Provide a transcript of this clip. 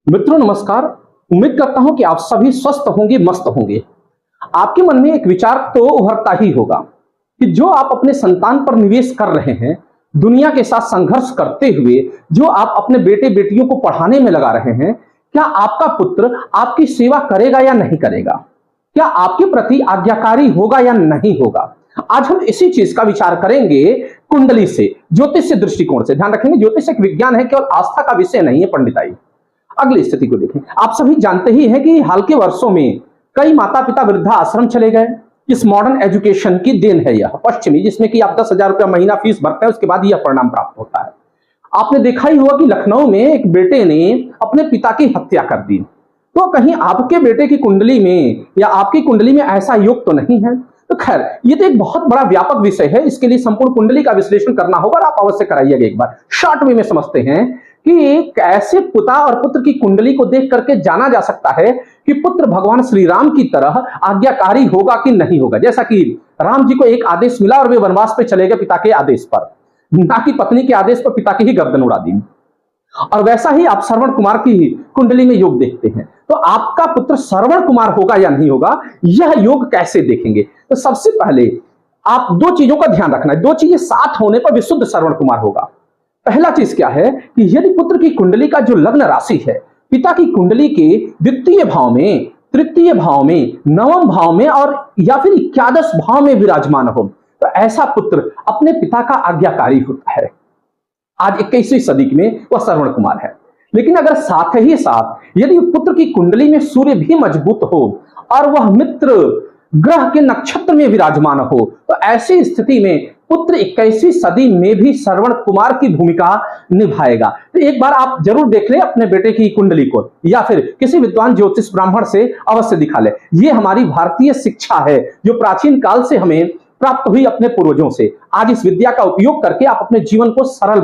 मित्रों नमस्कार। उम्मीद करता हूं कि आप सभी स्वस्थ होंगे, मस्त होंगे। आपके मन में एक विचार तो उभरता ही होगा कि जो आप अपने संतान पर निवेश कर रहे हैं, दुनिया के साथ संघर्ष करते हुए जो आप अपने बेटे बेटियों को पढ़ाने में लगा रहे हैं, क्या आपका पुत्र आपकी सेवा करेगा या नहीं करेगा? क्या आपके प्रति आज्ञाकारी होगा या नहीं होगा? आज हम इसी चीज का विचार करेंगे कुंडली से, ज्योतिष दृष्टिकोण से। ध्यान रखेंगे, ज्योतिष एक विज्ञान है, केवल आस्था का विषय नहीं है पंडिताई। अगली स्थिति को देखें। आप सभी जानते ही हैं कि हाल के वर्षों में कई माता पिता वृद्धाश्रम चले गए। इस मॉडर्न एजुकेशन की देन है यह पश्चिमी, जिसमें कि आप 10,000 रुपया महीना फीस भरते हैं, उसके बाद यह परिणाम प्राप्त होता है। आपने देखा ही हुआ कि लखनऊ में एक बेटे ने अपने पिता की हत्या कर दी। तो कहीं आपके बेटे की कुंडली में या आपकी कुंडली में ऐसा योग तो नहीं है? तो खैर, ये तो एक बहुत बड़ा व्यापक विषय है। इसके लिए संपूर्ण कुंडली का विश्लेषण करना होगा और आप अवश्य कराइएगा। एक बार शॉर्ट वे में समझते हैं कि कैसे पिता और पुत्र की कुंडली को देख करके जाना जा सकता है कि पुत्र भगवान श्री राम की तरह आज्ञाकारी होगा कि नहीं होगा। जैसा कि राम जी को एक आदेश मिला और वे वनवास पे चले गए पिता के आदेश पर, ना कि पत्नी के आदेश पर पिता की ही गर्दन उड़ा दी। और वैसा ही आप श्रवण कुमार की कुंडली में योग देखते हैं, तो आपका पुत्र श्रवण कुमार होगा या नहीं होगा, यह योग कैसे देखेंगे? तो सबसे पहले आप दो चीजों का ध्यान रखना है। दो चीजें साथ होने पर विशुद्ध श्रवण कुमार होगा। पहला चीज क्या है कि यदि पुत्र की कुंडली का जो लग्न राशि है, पिता की कुंडली के द्वितीय भाव में, तृतीय भाव में, नवम भाव में और या फिर एकादश भाव में विराजमान हो, तो ऐसा पुत्र अपने पिता का आज्ञाकारी होता है। आज 21वीं सदी में वह श्रवण कुमार है। लेकिन अगर साथ ही साथ यदि पुत्र की कुंडली में सूर्य भी मजबूत हो और वह मित्र ग्रह के नक्षत्र में विराजमान हो, तो ऐसी स्थिति में पुत्र 21वीं सदी में भी श्रवण कुमार की भूमिका निभाएगा। तो एक बार आप जरूर देख ले अपने बेटे की कुंडली को, या फिर किसी विद्वान ज्योतिष ब्राह्मण से अवश्य दिखा ले। ये हमारी भारतीय शिक्षा है जो प्राचीन काल से हमें प्राप्त हुई अपने पूर्वजों से। आज इस विद्या का उपयोग करके आप अपने जीवन को सरल